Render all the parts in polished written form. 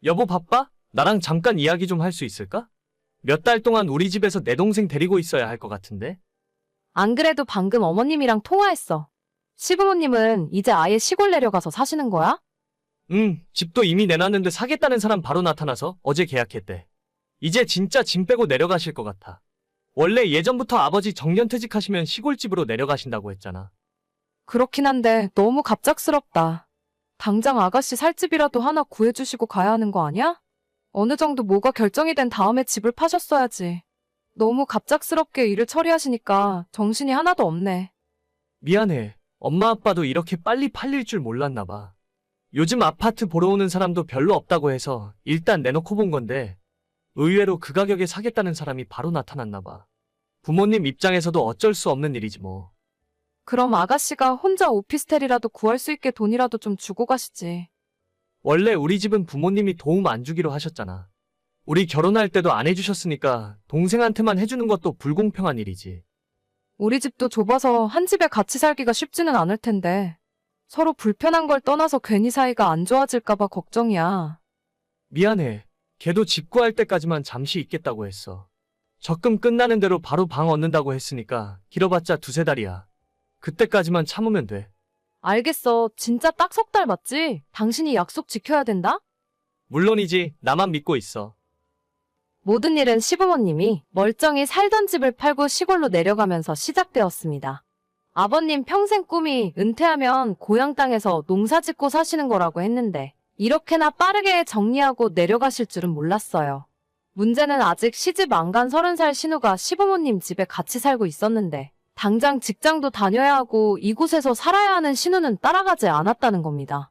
여보 바빠? 나랑 잠깐 이야기 좀 할 수 있을까? 몇 달 동안 우리 집에서 내 동생 데리고 있어야 할 것 같은데? 안 그래도 방금 어머님이랑 통화했어. 시부모님은 이제 아예 시골 내려가서 사시는 거야? 집도 이미 내놨는데 사겠다는 사람 바로 나타나서 어제 계약했대. 이제 진짜 짐 빼고 내려가실 것 같아. 원래 예전부터 아버지 정년퇴직하시면 시골집으로 내려가신다고 했잖아. 그렇긴 한데 너무 갑작스럽다. 당장 아가씨 살 집이라도 하나 구해주시고 가야 하는 거 아니야? 어느 정도 뭐가 결정이 된 다음에 집을 파셨어야지. 너무 갑작스럽게 일을 처리하시니까 정신이 하나도 없네. 미안해. 엄마 아빠도 이렇게 빨리 팔릴 줄 몰랐나 봐. 요즘 아파트 보러 오는 사람도 별로 없다고 해서 일단 내놓고 본 건데 의외로 그 가격에 사겠다는 사람이 바로 나타났나 봐. 부모님 입장에서도 어쩔 수 없는 일이지 뭐. 그럼 아가씨가 혼자 오피스텔이라도 구할 수 있게 돈이라도 좀 주고 가시지. 원래 우리 집은 부모님이 도움 안 주기로 하셨잖아. 우리 결혼할 때도 안 해주셨으니까 동생한테만 해주는 것도 불공평한 일이지. 우리 집도 좁아서 한 집에 같이 살기가 쉽지는 않을 텐데 서로 불편한 걸 떠나서 괜히 사이가 안 좋아질까 봐 걱정이야. 미안해. 걔도 집 구할 때까지만 잠시 있겠다고 했어. 적금 끝나는 대로 바로 방 얻는다고 했으니까 길어봤자 두세 달이야. 그때까지만 참으면 돼. 알겠어. 진짜 딱 석 달 맞지? 당신이 약속 지켜야 된다? 물론이지. 나만 믿고 있어. 모든 일은 시부모님이 멀쩡히 살던 집을 팔고 시골로 내려가면서 시작되었습니다. 아버님 평생 꿈이 은퇴하면 고향 땅에서 농사 짓고 사시는 거라고 했는데 이렇게나 빠르게 정리하고 내려가실 줄은 몰랐어요. 문제는 아직 시집 안 간 30살 신우가 시부모님 집에 같이 살고 있었는데 당장 직장도 다녀야 하고 이곳에서 살아야 하는 신우는 따라가지 않았다는 겁니다.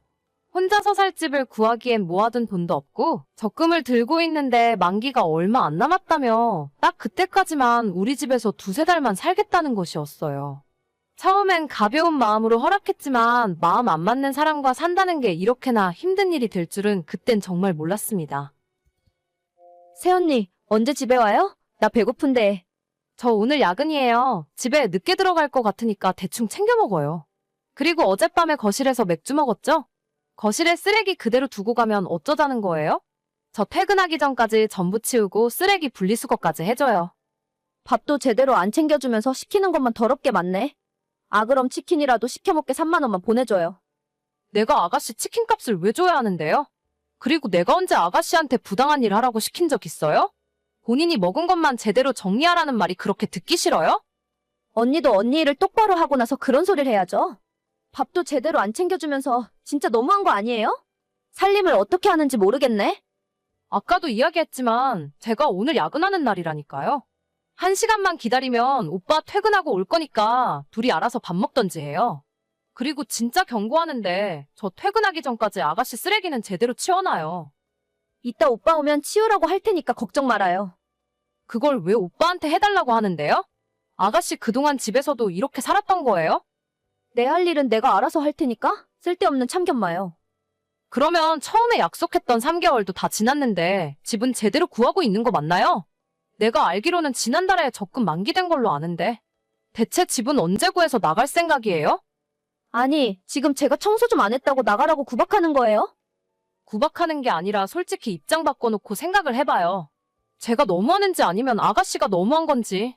혼자서 살 집을 구하기엔 모아둔 돈도 없고 적금을 들고 있는데 만기가 얼마 안 남았다며 딱 그때까지만 우리 집에서 두세 달만 살겠다는 것이었어요. 처음엔 가벼운 마음으로 허락했지만 마음 안 맞는 사람과 산다는 게 이렇게나 힘든 일이 될 줄은 그땐 정말 몰랐습니다. 새언니, 언제 집에 와요? 나 배고픈데. 저 오늘 야근이에요. 집에 늦게 들어갈 것 같으니까 대충 챙겨 먹어요. 그리고 어젯밤에 거실에서 맥주 먹었죠? 거실에 쓰레기 그대로 두고 가면 어쩌자는 거예요? 저 퇴근하기 전까지 전부 치우고 쓰레기 분리수거까지 해줘요. 밥도 제대로 안 챙겨주면서 시키는 것만 더럽게 많네. 아, 그럼 치킨이라도 시켜 먹게 3만 원만 보내줘요. 내가 아가씨 치킨값을 왜 줘야 하는데요? 그리고 내가 언제 아가씨한테 부당한 일 하라고 시킨 적 있어요? 본인이 먹은 것만 제대로 정리하라는 말이 그렇게 듣기 싫어요? 언니도 언니 일을 똑바로 하고 나서 그런 소리를 해야죠. 밥도 제대로 안 챙겨주면서 진짜 너무한 거 아니에요? 살림을 어떻게 하는지 모르겠네. 아까도 이야기했지만 제가 오늘 야근하는 날이라니까요. 1시간만 기다리면 오빠 퇴근하고 올 거니까 둘이 알아서 밥 먹던지 해요. 그리고 진짜 경고하는데 저 퇴근하기 전까지 아가씨 쓰레기는 제대로 치워놔요. 이따 오빠 오면 치우라고 할 테니까 걱정 말아요. 그걸 왜 오빠한테 해달라고 하는데요? 아가씨 그동안 집에서도 이렇게 살았던 거예요? 내 할 일은 내가 알아서 할 테니까 쓸데없는 참견 마요. 그러면 처음에 약속했던 3개월도 다 지났는데 집은 제대로 구하고 있는 거 맞나요? 내가 알기로는 지난달에 적금 만기된 걸로 아는데 대체 집은 언제 구해서 나갈 생각이에요? 아니, 지금 제가 청소 좀 안 했다고 나가라고 구박하는 거예요? 구박하는 게 아니라 솔직히 입장 바꿔놓고 생각을 해봐요. 제가 너무하는지 아니면 아가씨가 너무한 건지.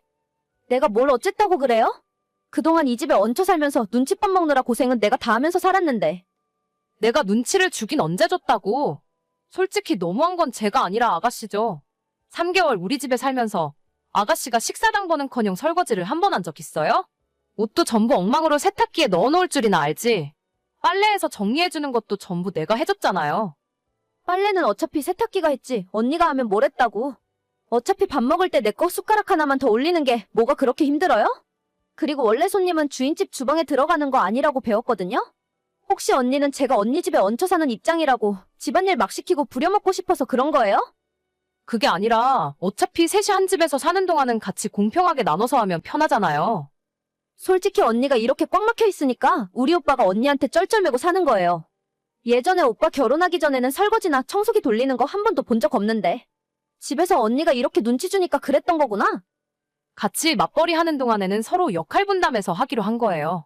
내가 뭘 어쨌다고 그래요? 그동안 이 집에 얹혀 살면서 눈칫밥 먹느라 고생은 내가 다 하면서 살았는데. 내가 눈치를 주긴 언제 줬다고. 솔직히 너무한 건 제가 아니라 아가씨죠. 3개월 우리 집에 살면서 아가씨가 식사당번은커녕 설거지를 한 번 한 적 있어요? 옷도 전부 엉망으로 세탁기에 넣어놓을 줄이나 알지. 빨래해서 정리해주는 것도 전부 내가 해줬잖아요. 빨래는 어차피 세탁기가 했지. 언니가 하면 뭘 했다고. 어차피 밥 먹을 때 내 거 숟가락 하나만 더 올리는 게 뭐가 그렇게 힘들어요? 그리고 원래 손님은 주인집 주방에 들어가는 거 아니라고 배웠거든요? 혹시 언니는 제가 언니 집에 얹혀 사는 입장이라고 집안일 막 시키고 부려먹고 싶어서 그런 거예요? 그게 아니라 어차피 셋이 한 집에서 사는 동안은 같이 공평하게 나눠서 하면 편하잖아요. 솔직히 언니가 이렇게 꽉 막혀 있으니까 우리 오빠가 언니한테 쩔쩔매고 사는 거예요. 예전에 오빠 결혼하기 전에는 설거지나 청소기 돌리는 거 한 번도 본 적 없는데. 집에서 언니가 이렇게 눈치 주니까 그랬던 거구나. 같이 맞벌이 하는 동안에는 서로 역할 분담해서 하기로 한 거예요.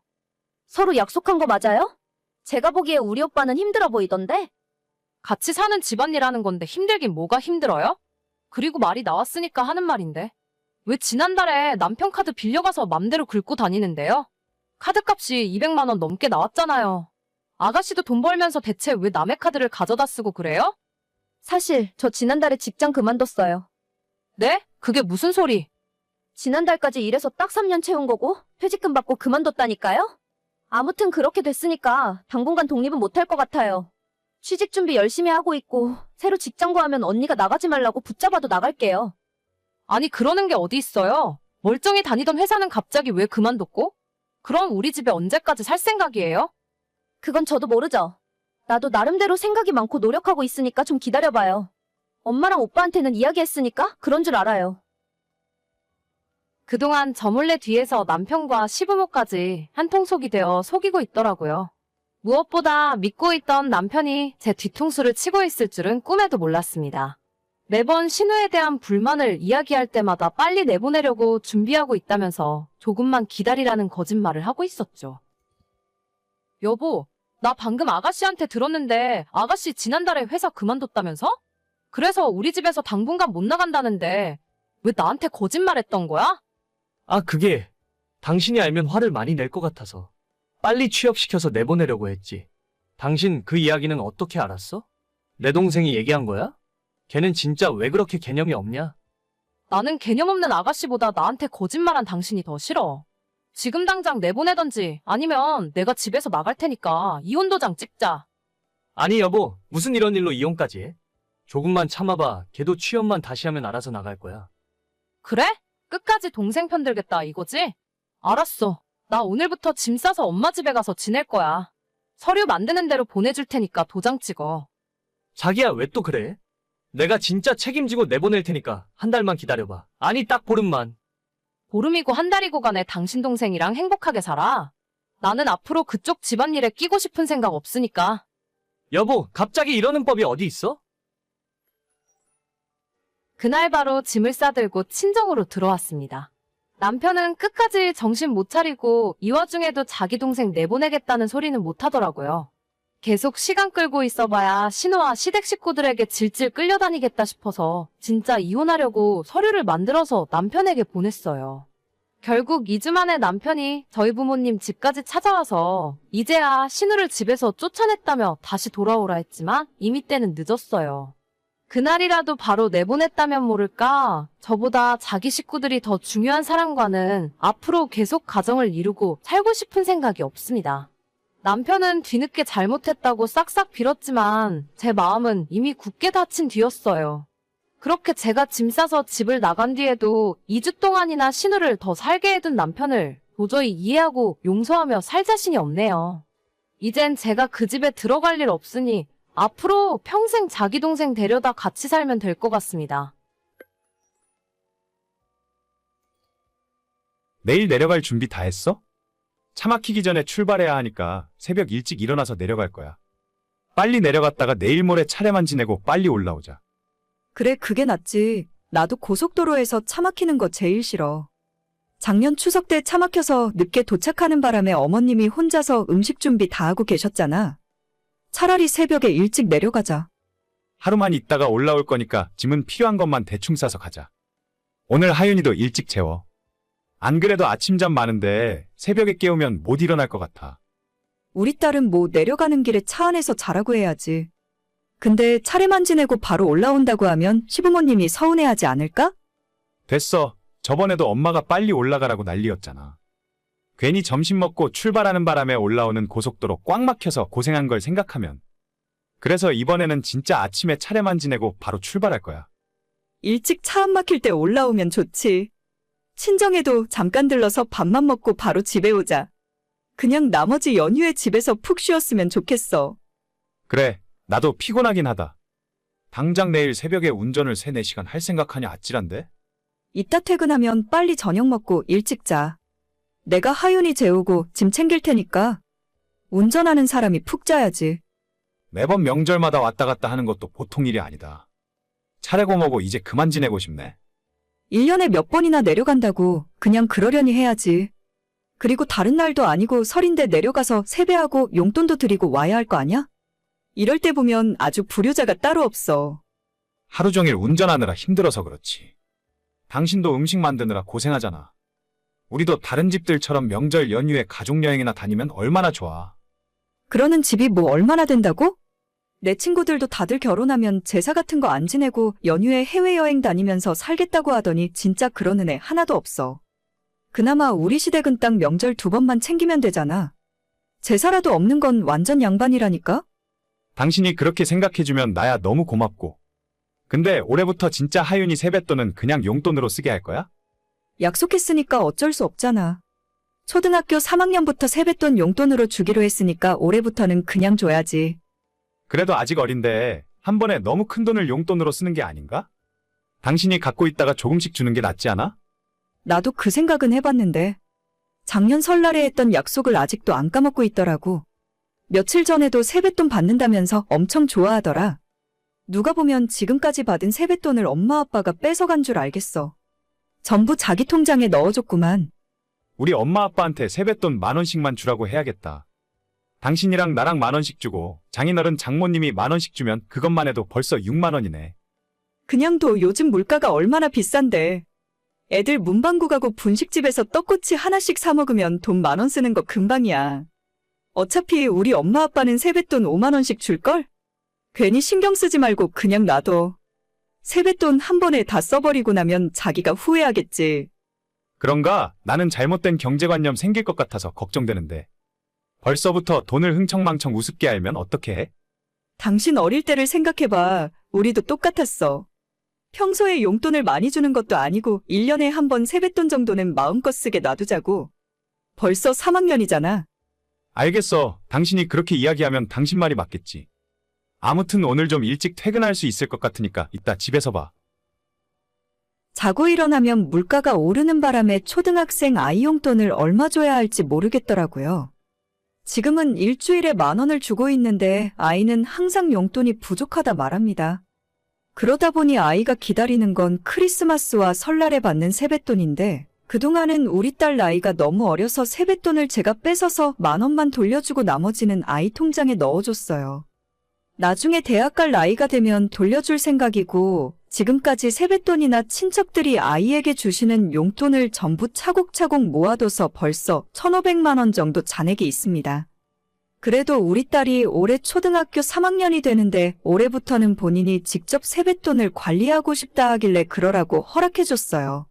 서로 약속한 거 맞아요? 제가 보기에 우리 오빠는 힘들어 보이던데? 같이 사는 집안일 하는 건데 힘들긴 뭐가 힘들어요? 그리고 말이 나왔으니까 하는 말인데. 왜 지난달에 남편 카드 빌려가서 맘대로 긁고 다니는데요? 카드값이 200만 원 넘게 나왔잖아요. 아가씨도 돈 벌면서 대체 왜 남의 카드를 가져다 쓰고 그래요? 사실 저 지난달에 직장 그만뒀어요. 네? 그게 무슨 소리? 지난달까지 일해서 딱 3년 채운 거고 퇴직금 받고 그만뒀다니까요? 아무튼 그렇게 됐으니까 당분간 독립은 못할 것 같아요. 취직 준비 열심히 하고 있고 새로 직장 구하면 언니가 나가지 말라고 붙잡아도 나갈게요. 아니 그러는 게 어디 있어요? 멀쩡히 다니던 회사는 갑자기 왜 그만뒀고? 그럼 우리 집에 언제까지 살 생각이에요? 그건 저도 모르죠. 나도 나름대로 생각이 많고 노력하고 있으니까 좀 기다려봐요. 엄마랑 오빠한테는 이야기했으니까 그런 줄 알아요. 그동안 저 몰래 뒤에서 남편과 시부모까지 한통속이 되어 속이고 있더라고요. 무엇보다 믿고 있던 남편이 제 뒤통수를 치고 있을 줄은 꿈에도 몰랐습니다. 매번 신우에 대한 불만을 이야기할 때마다 빨리 내보내려고 준비하고 있다면서 조금만 기다리라는 거짓말을 하고 있었죠. 여보, 나 방금 아가씨한테 들었는데 아가씨 지난달에 회사 그만뒀다면서? 그래서 우리 집에서 당분간 못 나간다는데 왜 나한테 거짓말했던 거야? 아, 그게 당신이 알면 화를 많이 낼 것 같아서 빨리 취업시켜서 내보내려고 했지. 당신 그 이야기는 어떻게 알았어? 내 동생이 얘기한 거야? 걔는 진짜 왜 그렇게 개념이 없냐? 나는 개념 없는 아가씨보다 나한테 거짓말한 당신이 더 싫어. 지금 당장 내보내던지 아니면 내가 집에서 나갈 테니까 이혼 도장 찍자. 아니 여보, 무슨 이런 일로 이혼까지 해? 조금만 참아봐. 걔도 취업만 다시 하면 알아서 나갈 거야. 그래? 끝까지 동생 편 들겠다 이거지? 알았어. 나 오늘부터 짐 싸서 엄마 집에 가서 지낼 거야. 서류 만드는 대로 보내줄 테니까 도장 찍어. 자기야, 왜 또 그래? 내가 진짜 책임지고 내보낼 테니까 한 달만 기다려봐. 아니 딱 보름만. 보름이고 한 달이고 간에 당신 동생이랑 행복하게 살아. 나는 앞으로 그쪽 집안일에 끼고 싶은 생각 없으니까. 여보, 갑자기 이러는 법이 어디 있어? 그날 바로 짐을 싸들고 친정으로 들어왔습니다. 남편은 끝까지 정신 못 차리고 이 와중에도 자기 동생 내보내겠다는 소리는 못 하더라고요. 계속 시간 끌고 있어봐야 신우와 시댁 식구들에게 질질 끌려다니겠다 싶어서 진짜 이혼하려고 서류를 만들어서 남편에게 보냈어요. 결국 2주 만에 남편이 저희 부모님 집까지 찾아와서 이제야 신우를 집에서 쫓아냈다며 다시 돌아오라 했지만 이미 때는 늦었어요. 그날이라도 바로 내보냈다면 모를까 저보다 자기 식구들이 더 중요한 사람과는 앞으로 계속 가정을 이루고 살고 싶은 생각이 없습니다. 남편은 뒤늦게 잘못했다고 싹싹 빌었지만 제 마음은 이미 굳게 닫힌 뒤였어요. 그렇게 제가 짐 싸서 집을 나간 뒤에도 2주 동안이나 신우를 더 살게 해둔 남편을 도저히 이해하고 용서하며 살 자신이 없네요. 이젠 제가 그 집에 들어갈 일 없으니 앞으로 평생 자기 동생 데려다 같이 살면 될 것 같습니다. 내일 내려갈 준비 다 했어? 차 막히기 전에 출발해야 하니까 새벽 일찍 일어나서 내려갈 거야. 빨리 내려갔다가 내일 모레 차례만 지내고 빨리 올라오자. 그래, 그게 낫지. 나도 고속도로에서 차 막히는 거 제일 싫어. 작년 추석 때 차 막혀서 늦게 도착하는 바람에 어머님이 혼자서 음식 준비 다 하고 계셨잖아. 차라리 새벽에 일찍 내려가자. 하루만 있다가 올라올 거니까 짐은 필요한 것만 대충 싸서 가자. 오늘 하윤이도 일찍 재워. 안 그래도 아침잠 많은데 새벽에 깨우면 못 일어날 것 같아. 우리 딸은 뭐 내려가는 길에 차 안에서 자라고 해야지. 근데 차례만 지내고 바로 올라온다고 하면 시부모님이 서운해하지 않을까? 됐어. 저번에도 엄마가 빨리 올라가라고 난리였잖아. 괜히 점심 먹고 출발하는 바람에 올라오는 고속도로 꽉 막혀서 고생한 걸 생각하면. 그래서 이번에는 진짜 아침에 차례만 지내고 바로 출발할 거야. 일찍 차 안 막힐 때 올라오면 좋지. 친정에도 잠깐 들러서 밥만 먹고 바로 집에 오자. 그냥 나머지 연휴에 집에서 푹 쉬었으면 좋겠어. 그래, 나도 피곤하긴 하다. 당장 내일 새벽에 운전을 3, 4시간 할 생각하냐 아찔한데? 이따 퇴근하면 빨리 저녁 먹고 일찍 자. 내가 하윤이 재우고 짐 챙길 테니까 운전하는 사람이 푹 자야지. 매번 명절마다 왔다 갔다 하는 것도 보통 일이 아니다. 차례고 뭐고 이제 그만 지내고 싶네. 1년에 몇 번이나 내려간다고 그냥 그러려니 해야지. 그리고 다른 날도 아니고 설인데 내려가서 세배하고 용돈도 드리고 와야 할 거 아냐? 이럴 때 보면 아주 불효자가 따로 없어. 하루 종일 운전하느라 힘들어서 그렇지. 당신도 음식 만드느라 고생하잖아. 우리도 다른 집들처럼 명절 연휴에 가족여행이나 다니면 얼마나 좋아. 그러는 집이 뭐 얼마나 된다고? 내 친구들도 다들 결혼하면 제사 같은 거 안 지내고 연휴에 해외여행 다니면서 살겠다고 하더니 진짜 그러는 애 하나도 없어. 그나마 우리 시댁은 딱 명절 2번만 챙기면 되잖아. 제사라도 없는 건 완전 양반이라니까? 당신이 그렇게 생각해주면 나야 너무 고맙고. 근데 올해부터 진짜 하윤이 세뱃돈은 그냥 용돈으로 쓰게 할 거야? 약속했으니까 어쩔 수 없잖아. 초등학교 3학년부터 세뱃돈 용돈으로 주기로 했으니까 올해부터는 그냥 줘야지. 그래도 아직 어린데 한 번에 너무 큰 돈을 용돈으로 쓰는 게 아닌가? 당신이 갖고 있다가 조금씩 주는 게 낫지 않아? 나도 그 생각은 해봤는데 작년 설날에 했던 약속을 아직도 안 까먹고 있더라고. 며칠 전에도 세뱃돈 받는다면서 엄청 좋아하더라. 누가 보면 지금까지 받은 세뱃돈을 엄마 아빠가 뺏어간 줄 알겠어. 전부 자기 통장에 넣어줬구만. 우리 엄마 아빠한테 세뱃돈 10,000원씩만 주라고 해야겠다. 당신이랑 나랑 10,000원씩 주고 장인어른 장모님이 10,000원씩 주면 그것만 해도 벌써 60,000원이네. 그냥 도 요즘 물가가 얼마나 비싼데. 애들 문방구 가고 분식집에서 떡꼬치 하나씩 사 먹으면 돈 10,000원 쓰는 거 금방이야. 어차피 우리 엄마 아빠는 세뱃돈 50,000원씩 줄걸? 괜히 신경 쓰지 말고 그냥 놔둬. 세뱃돈 한 번에 다 써버리고 나면 자기가 후회하겠지. 그런가? 나는 잘못된 경제관념 생길 것 같아서 걱정되는데. 벌써부터 돈을 흥청망청 우습게 알면 어떻게 해? 당신 어릴 때를 생각해봐. 우리도 똑같았어. 평소에 용돈을 많이 주는 것도 아니고 1년에 한 번 세뱃돈 정도는 마음껏 쓰게 놔두자고. 벌써 3학년이잖아. 알겠어. 당신이 그렇게 이야기하면 당신 말이 맞겠지. 아무튼 오늘 좀 일찍 퇴근할 수 있을 것 같으니까 이따 집에서 봐. 자고 일어나면 물가가 오르는 바람에 초등학생 아이 용돈을 얼마 줘야 할지 모르겠더라고요. 지금은 일주일에 10,000원을 주고 있는데 아이는 항상 용돈이 부족하다 말합니다. 그러다 보니 아이가 기다리는 건 크리스마스와 설날에 받는 세뱃돈인데 그동안은 우리 딸 나이가 너무 어려서 세뱃돈을 제가 뺏어서 10,000원만 돌려주고 나머지는 아이 통장에 넣어줬어요. 나중에 대학 갈 나이가 되면 돌려줄 생각이고 지금까지 세뱃돈이나 친척들이 아이에게 주시는 용돈을 전부 차곡차곡 모아둬서 벌써 1,500만 원 정도 잔액이 있습니다. 그래도 우리 딸이 올해 초등학교 3학년이 되는데 올해부터는 본인이 직접 세뱃돈을 관리하고 싶다 하길래 그러라고 허락해줬어요.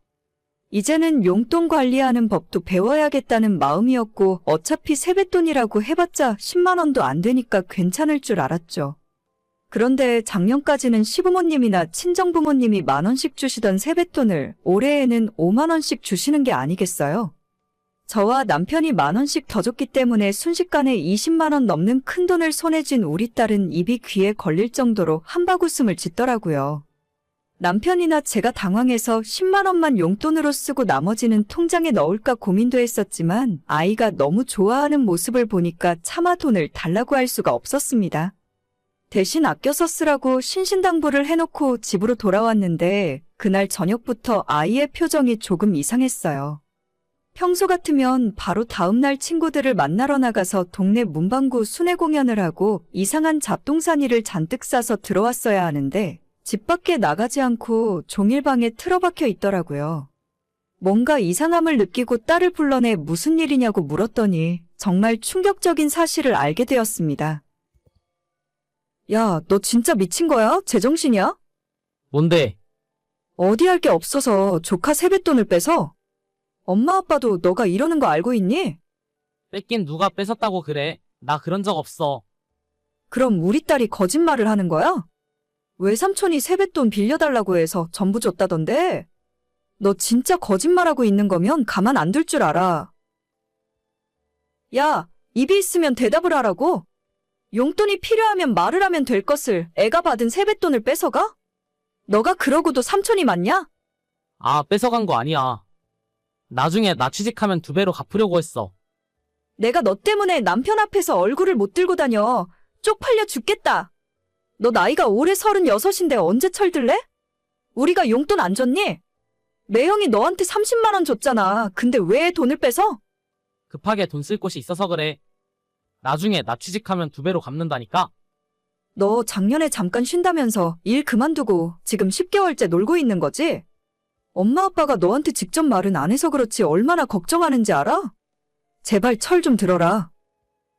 이제는 용돈 관리하는 법도 배워야겠다는 마음이었고 어차피 세뱃돈이라고 해봤자 10만 원도 안 되니까 괜찮을 줄 알았죠. 그런데 작년까지는 시부모님이나 친정부모님이 10,000원씩 주시던 세뱃돈을 올해에는 50,000원씩 주시는 게 아니겠어요? 저와 남편이 10,000원씩 더 줬기 때문에 순식간에 20만 원 넘는 큰돈을 손에 쥔 우리 딸은 입이 귀에 걸릴 정도로 한바구음을 짓더라고요. 남편이나 제가 당황해서 10만 원만 용돈으로 쓰고 나머지는 통장에 넣을까 고민도 했었지만 아이가 너무 좋아하는 모습을 보니까 차마 돈을 달라고 할 수가 없었습니다. 대신 아껴서 쓰라고 신신당부를 해놓고 집으로 돌아왔는데 그날 저녁부터 아이의 표정이 조금 이상했어요. 평소 같으면 바로 다음날 친구들을 만나러 나가서 동네 문방구 순회 공연을 하고 이상한 잡동사니를 잔뜩 싸서 들어왔어야 하는데 집 밖에 나가지 않고 종일 방에 틀어박혀 있더라고요. 뭔가 이상함을 느끼고 딸을 불러내 무슨 일이냐고 물었더니 정말 충격적인 사실을 알게 되었습니다. 야, 너 진짜 미친 거야? 제정신이야? 뭔데? 어디 할 게 없어서 조카 세뱃돈을 뺏어? 엄마 아빠도 너가 이러는 거 알고 있니? 뺏긴 누가 뺏었다고 그래? 나 그런 적 없어. 그럼 우리 딸이 거짓말을 하는 거야? 외삼촌이 세뱃돈 빌려달라고 해서 전부 줬다던데? 너 진짜 거짓말하고 있는 거면 가만 안 둘 줄 알아. 야, 입이 있으면 대답을 하라고. 용돈이 필요하면 말을 하면 될 것을 애가 받은 세뱃돈을 뺏어가? 너가 그러고도 삼촌이 맞냐? 아, 뺏어간 거 아니야. 나중에 나 취직하면 2배로 갚으려고 했어. 내가 너 때문에 남편 앞에서 얼굴을 못 들고 다녀. 쪽팔려 죽겠다. 너 나이가 올해 36인데 언제 철들래? 우리가 용돈 안 줬니? 매형이 너한테 30만 원 줬잖아. 근데 왜 돈을 뺏어? 급하게 돈 쓸 곳이 있어서 그래. 나중에 나 취직하면 2배로 갚는다니까? 너 작년에 잠깐 쉰다면서 일 그만두고 지금 10개월째 놀고 있는 거지? 엄마 아빠가 너한테 직접 말은 안 해서 그렇지 얼마나 걱정하는지 알아? 제발 철 좀 들어라.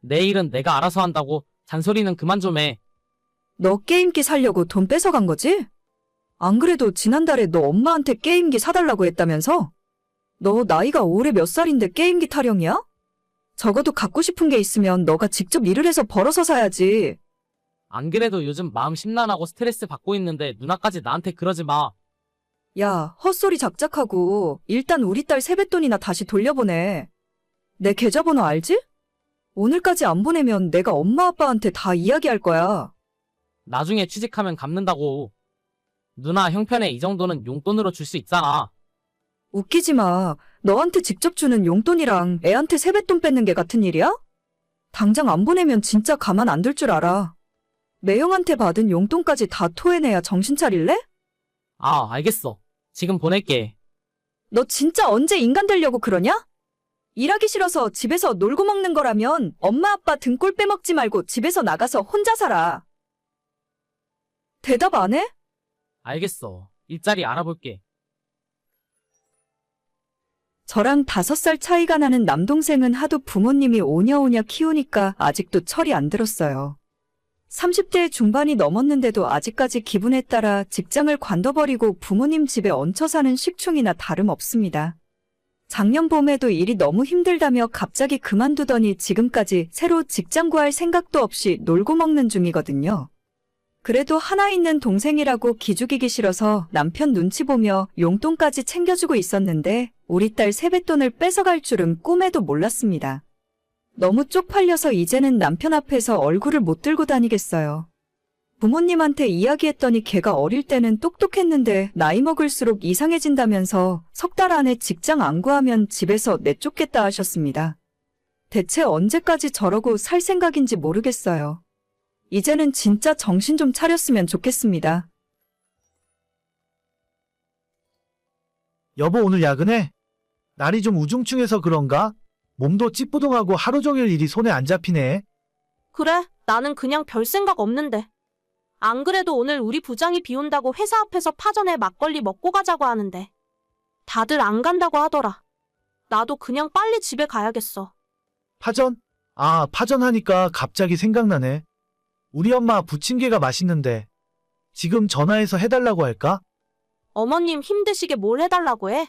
내 일은 내가 알아서 한다고. 잔소리는 그만 좀 해. 너 게임기 사려고 돈 뺏어간 거지? 안 그래도 지난달에 너 엄마한테 게임기 사달라고 했다면서? 너 나이가 올해 몇 살인데 게임기 타령이야? 적어도 갖고 싶은 게 있으면 너가 직접 일을 해서 벌어서 사야지. 안 그래도 요즘 마음 심란하고 스트레스 받고 있는데 누나까지 나한테 그러지 마. 야, 헛소리 작작하고 일단 우리 딸 세뱃돈이나 다시 돌려보내. 내 계좌번호 알지? 오늘까지 안 보내면 내가 엄마 아빠한테 다 이야기할 거야. 나중에 취직하면 갚는다고. 누나 형편에 이 정도는 용돈으로 줄 수 있잖아. 웃기지 마. 너한테 직접 주는 용돈이랑 애한테 세뱃돈 뺏는 게 같은 일이야? 당장 안 보내면 진짜 가만 안 둘 줄 알아. 매형한테 받은 용돈까지 다 토해내야 정신 차릴래? 아, 알겠어. 지금 보낼게. 너 진짜 언제 인간 되려고 그러냐? 일하기 싫어서 집에서 놀고 먹는 거라면 엄마 아빠 등골 빼먹지 말고 집에서 나가서 혼자 살아. 대답 안 해? 알겠어. 일자리 알아볼게. 저랑 5살 차이가 나는 남동생은 하도 부모님이 오냐오냐 키우니까 아직도 철이 안 들었어요. 30대 중반이 넘었는데도 아직까지 기분에 따라 직장을 관둬버리고 부모님 집에 얹혀 사는 식충이나 다름없습니다. 작년 봄에도 일이 너무 힘들다며 갑자기 그만두더니 지금까지 새로 직장 구할 생각도 없이 놀고 먹는 중이거든요. 그래도 하나 있는 동생이라고 기죽이기 싫어서 남편 눈치 보며 용돈까지 챙겨주고 있었는데 우리 딸 세뱃돈을 뺏어갈 줄은 꿈에도 몰랐습니다. 너무 쪽팔려서 이제는 남편 앞에서 얼굴을 못 들고 다니겠어요. 부모님한테 이야기했더니 걔가 어릴 때는 똑똑했는데 나이 먹을수록 이상해진다면서 3달 안에 직장 안 구하면 집에서 내쫓겠다 하셨습니다. 대체 언제까지 저러고 살 생각인지 모르겠어요. 이제는 진짜 정신 좀 차렸으면 좋겠습니다. 여보 오늘 야근해? 날이 좀 우중충해서 그런가? 몸도 찌뿌둥하고 하루 종일 일이 손에 안 잡히네. 그래, 나는 그냥 별 생각 없는데. 안 그래도 오늘 우리 부장이 비 온다고 회사 앞에서 파전에 막걸리 먹고 가자고 하는데. 다들 안 간다고 하더라. 나도 그냥 빨리 집에 가야겠어. 파전? 아, 파전 하니까 갑자기 생각나네. 우리 엄마 부침개가 맛있는데 지금 전화해서 해달라고 할까? 어머님 힘드시게 뭘 해달라고 해?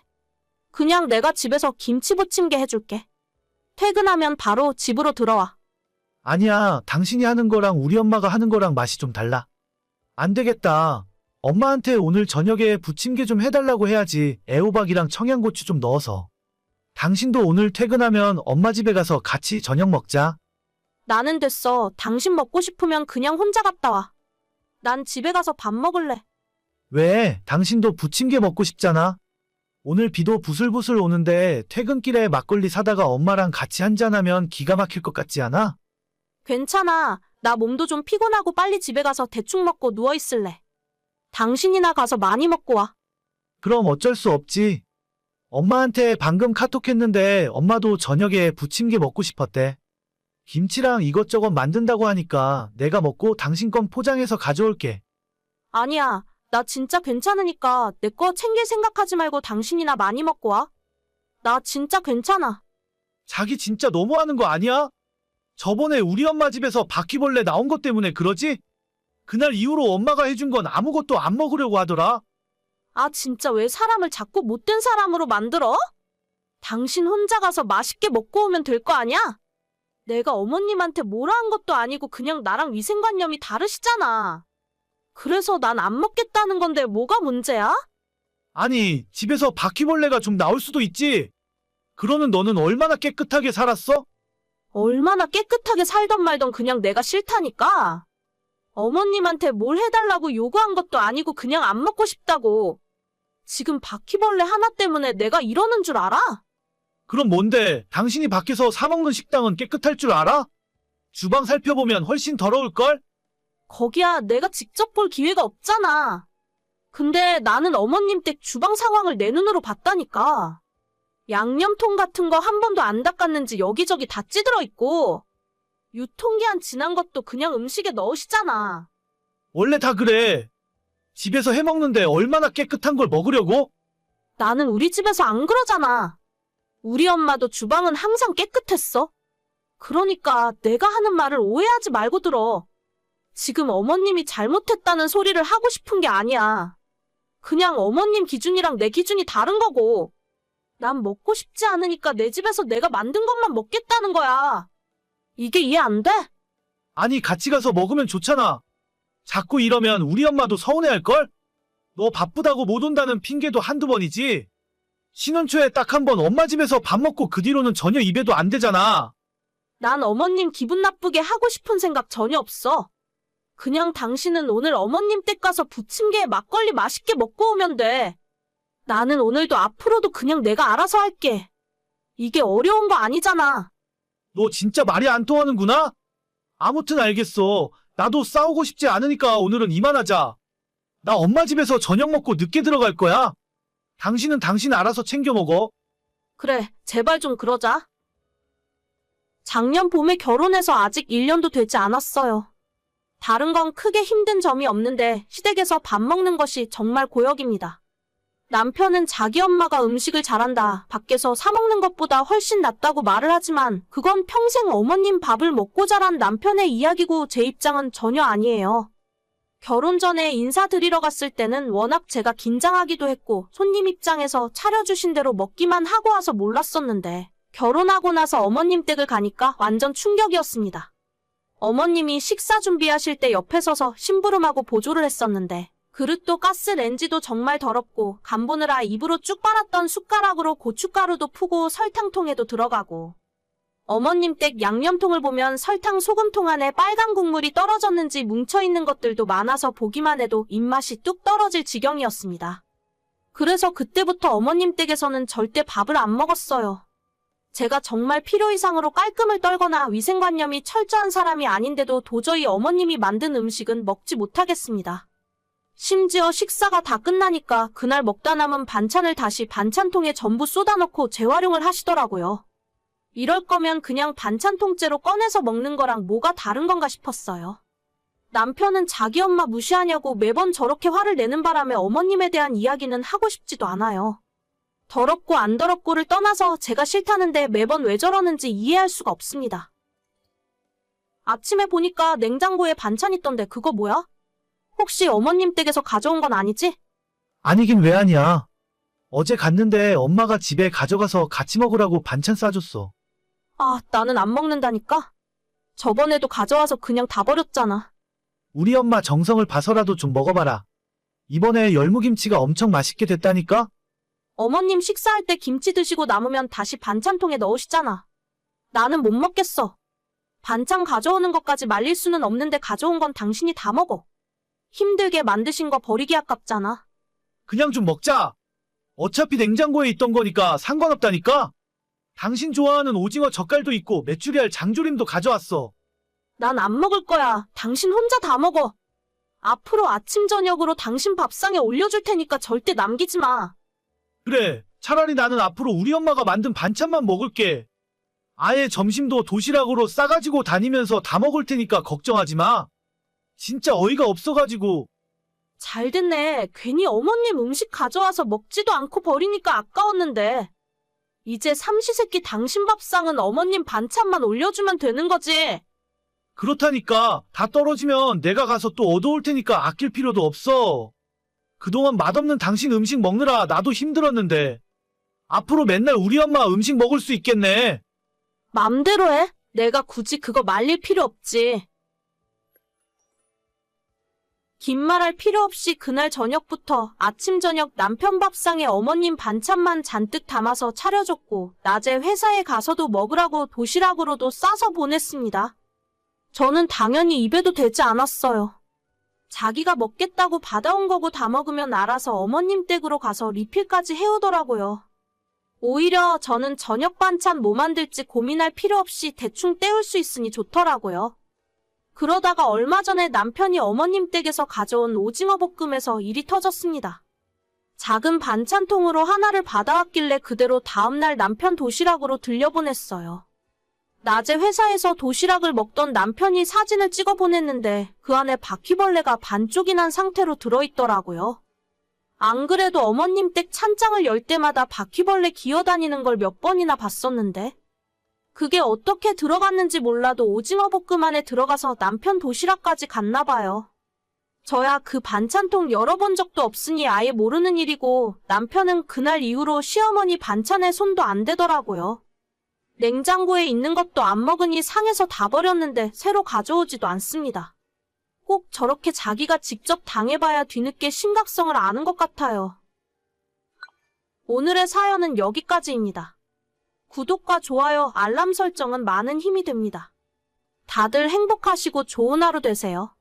그냥 내가 집에서 김치 부침개 해줄게. 퇴근하면 바로 집으로 들어와. 아니야, 당신이 하는 거랑 우리 엄마가 하는 거랑 맛이 좀 달라. 안 되겠다. 엄마한테 오늘 저녁에 부침개 좀 해달라고 해야지. 애호박이랑 청양고추 좀 넣어서. 당신도 오늘 퇴근하면 엄마 집에 가서 같이 저녁 먹자. 나는 됐어. 당신 먹고 싶으면 그냥 혼자 갔다 와. 난 집에 가서 밥 먹을래. 왜? 당신도 부침개 먹고 싶잖아. 오늘 비도 부슬부슬 오는데 퇴근길에 막걸리 사다가 엄마랑 같이 한잔하면 기가 막힐 것 같지 않아? 괜찮아. 나 몸도 좀 피곤하고 빨리 집에 가서 대충 먹고 누워있을래. 당신이나 가서 많이 먹고 와. 그럼 어쩔 수 없지. 엄마한테 방금 카톡했는데 엄마도 저녁에 부침개 먹고 싶었대. 김치랑 이것저것 만든다고 하니까 내가 먹고 당신 건 포장해서 가져올게. 아니야. 나 진짜 괜찮으니까 내 거 챙길 생각하지 말고 당신이나 많이 먹고 와. 나 진짜 괜찮아. 자기 진짜 너무하는 거 아니야? 저번에 우리 엄마 집에서 바퀴벌레 나온 것 때문에 그러지? 그날 이후로 엄마가 해준 건 아무것도 안 먹으려고 하더라. 아, 진짜 왜 사람을 자꾸 못된 사람으로 만들어? 당신 혼자 가서 맛있게 먹고 오면 될 거 아니야? 내가 어머님한테 뭐라 한 것도 아니고 그냥 나랑 위생관념이 다르시잖아. 그래서 난 안 먹겠다는 건데 뭐가 문제야? 아니, 집에서 바퀴벌레가 좀 나올 수도 있지. 그러는 너는 얼마나 깨끗하게 살았어? 얼마나 깨끗하게 살던 말던 그냥 내가 싫다니까. 어머님한테 뭘 해달라고 요구한 것도 아니고 그냥 안 먹고 싶다고. 지금 바퀴벌레 하나 때문에 내가 이러는 줄 알아? 그럼 뭔데? 당신이 밖에서 사 먹는 식당은 깨끗할 줄 알아? 주방 살펴보면 훨씬 더러울걸? 거기야 내가 직접 볼 기회가 없잖아. 근데 나는 어머님 댁 주방 상황을 내 눈으로 봤다니까. 양념통 같은 거 한 번도 안 닦았는지 여기저기 다 찌들어 있고 유통기한 지난 것도 그냥 음식에 넣으시잖아. 원래 다 그래. 집에서 해먹는데 얼마나 깨끗한 걸 먹으려고? 나는 우리 집에서 안 그러잖아. 우리 엄마도 주방은 항상 깨끗했어. 그러니까 내가 하는 말을 오해하지 말고 들어. 지금 어머님이 잘못했다는 소리를 하고 싶은 게 아니야. 그냥 어머님 기준이랑 내 기준이 다른 거고. 난 먹고 싶지 않으니까 내 집에서 내가 만든 것만 먹겠다는 거야. 이게 이해 안 돼? 아니, 같이 가서 먹으면 좋잖아. 자꾸 이러면 우리 엄마도 서운해할걸? 너 바쁘다고 못 온다는 핑계도 한두 번이지. 신혼 초에 딱 한 번 엄마 집에서 밥 먹고 그 뒤로는 전혀 입에도 안 대잖아. 난 어머님 기분 나쁘게 하고 싶은 생각 전혀 없어. 그냥 당신은 오늘 어머님 댁 가서 부침개에 막걸리 맛있게 먹고 오면 돼. 나는 오늘도 앞으로도 그냥 내가 알아서 할게. 이게 어려운 거 아니잖아. 너 진짜 말이 안 통하는구나? 아무튼 알겠어. 나도 싸우고 싶지 않으니까 오늘은 이만하자. 나 엄마 집에서 저녁 먹고 늦게 들어갈 거야. 당신은 당신 알아서 챙겨 먹어. 그래, 제발 좀 그러자. 작년 봄에 결혼해서 아직 1년도 되지 않았어요. 다른 건 크게 힘든 점이 없는데 시댁에서 밥 먹는 것이 정말 고역입니다. 남편은 자기 엄마가 음식을 잘한다, 밖에서 사 먹는 것보다 훨씬 낫다고 말을 하지만 그건 평생 어머님 밥을 먹고 자란 남편의 이야기고 제 입장은 전혀 아니에요. 결혼 전에 인사드리러 갔을 때는 워낙 제가 긴장하기도 했고 손님 입장에서 차려주신 대로 먹기만 하고 와서 몰랐었는데 결혼하고 나서 어머님 댁을 가니까 완전 충격이었습니다. 어머님이 식사 준비하실 때 옆에 서서 심부름하고 보조를 했었는데 그릇도 가스렌지도 정말 더럽고 간 보느라 입으로 쭉 빨았던 숟가락으로 고춧가루도 푸고 설탕통에도 들어가고 어머님 댁 양념통을 보면 설탕 소금통 안에 빨간 국물이 떨어졌는지 뭉쳐있는 것들도 많아서 보기만 해도 입맛이 뚝 떨어질 지경이었습니다. 그래서 그때부터 어머님 댁에서는 절대 밥을 안 먹었어요. 제가 정말 필요 이상으로 깔끔을 떨거나 위생관념이 철저한 사람이 아닌데도 도저히 어머님이 만든 음식은 먹지 못하겠습니다. 심지어 식사가 다 끝나니까 그날 먹다 남은 반찬을 다시 반찬통에 전부 쏟아넣고 재활용을 하시더라고요. 이럴 거면 그냥 반찬통째로 꺼내서 먹는 거랑 뭐가 다른 건가 싶었어요. 남편은 자기 엄마 무시하냐고 매번 저렇게 화를 내는 바람에 어머님에 대한 이야기는 하고 싶지도 않아요. 더럽고 안 더럽고를 떠나서 제가 싫다는데 매번 왜 저러는지 이해할 수가 없습니다. 아침에 보니까 냉장고에 반찬 있던데 그거 뭐야? 혹시 어머님 댁에서 가져온 건 아니지? 아니긴 왜 아니야. 어제 갔는데 엄마가 집에 가져가서 같이 먹으라고 반찬 싸줬어. 아, 나는 안 먹는다니까? 저번에도 가져와서 그냥 다 버렸잖아. 우리 엄마 정성을 봐서라도 좀 먹어봐라. 이번에 열무김치가 엄청 맛있게 됐다니까? 어머님 식사할 때 김치 드시고 남으면 다시 반찬통에 넣으시잖아. 나는 못 먹겠어. 반찬 가져오는 것까지 말릴 수는 없는데 가져온 건 당신이 다 먹어. 힘들게 만드신 거 버리기 아깝잖아. 그냥 좀 먹자. 어차피 냉장고에 있던 거니까 상관없다니까? 당신 좋아하는 오징어 젓갈도 있고 메추리알 장조림도 가져왔어. 난 안 먹을 거야. 당신 혼자 다 먹어. 앞으로 아침 저녁으로 당신 밥상에 올려줄 테니까 절대 남기지 마. 그래, 차라리 나는 앞으로 우리 엄마가 만든 반찬만 먹을게. 아예 점심도 도시락으로 싸가지고 다니면서 다 먹을 테니까 걱정하지 마. 진짜 어이가 없어가지고. 잘 됐네. 괜히 어머님 음식 가져와서 먹지도 않고 버리니까 아까웠는데. 이제 삼시세끼 당신 밥상은 어머님 반찬만 올려주면 되는 거지. 그렇다니까. 다 떨어지면 내가 가서 또 얻어올 테니까 아낄 필요도 없어. 그동안 맛없는 당신 음식 먹느라 나도 힘들었는데. 앞으로 맨날 우리 엄마 음식 먹을 수 있겠네. 맘대로 해. 내가 굳이 그거 말릴 필요 없지. 긴 말할 필요 없이 그날 저녁부터 아침 저녁 남편 밥상에 어머님 반찬만 잔뜩 담아서 차려줬고 낮에 회사에 가서도 먹으라고 도시락으로도 싸서 보냈습니다. 저는 당연히 입에도 대지 않았어요. 자기가 먹겠다고 받아온 거고 다 먹으면 알아서 어머님 댁으로 가서 리필까지 해오더라고요. 오히려 저는 저녁 반찬 뭐 만들지 고민할 필요 없이 대충 때울 수 있으니 좋더라고요. 그러다가 얼마 전에 남편이 어머님 댁에서 가져온 오징어 볶음에서 일이 터졌습니다. 작은 반찬통으로 하나를 받아왔길래 그대로 다음날 남편 도시락으로 들려보냈어요. 낮에 회사에서 도시락을 먹던 남편이 사진을 찍어 보냈는데 그 안에 바퀴벌레가 반쪽이 난 상태로 들어있더라고요. 안 그래도 어머님 댁 찬장을 열 때마다 바퀴벌레 기어다니는 걸 몇 번이나 봤었는데 그게 어떻게 들어갔는지 몰라도 오징어 볶음 안에 들어가서 남편 도시락까지 갔나 봐요. 저야 그 반찬통 열어본 적도 없으니 아예 모르는 일이고 남편은 그날 이후로 시어머니 반찬에 손도 안 대더라고요. 냉장고에 있는 것도 안 먹으니 상해서 다 버렸는데 새로 가져오지도 않습니다. 꼭 저렇게 자기가 직접 당해봐야 뒤늦게 심각성을 아는 것 같아요. 오늘의 사연은 여기까지입니다. 구독과 좋아요, 알람 설정은 많은 힘이 됩니다. 다들 행복하시고 좋은 하루 되세요.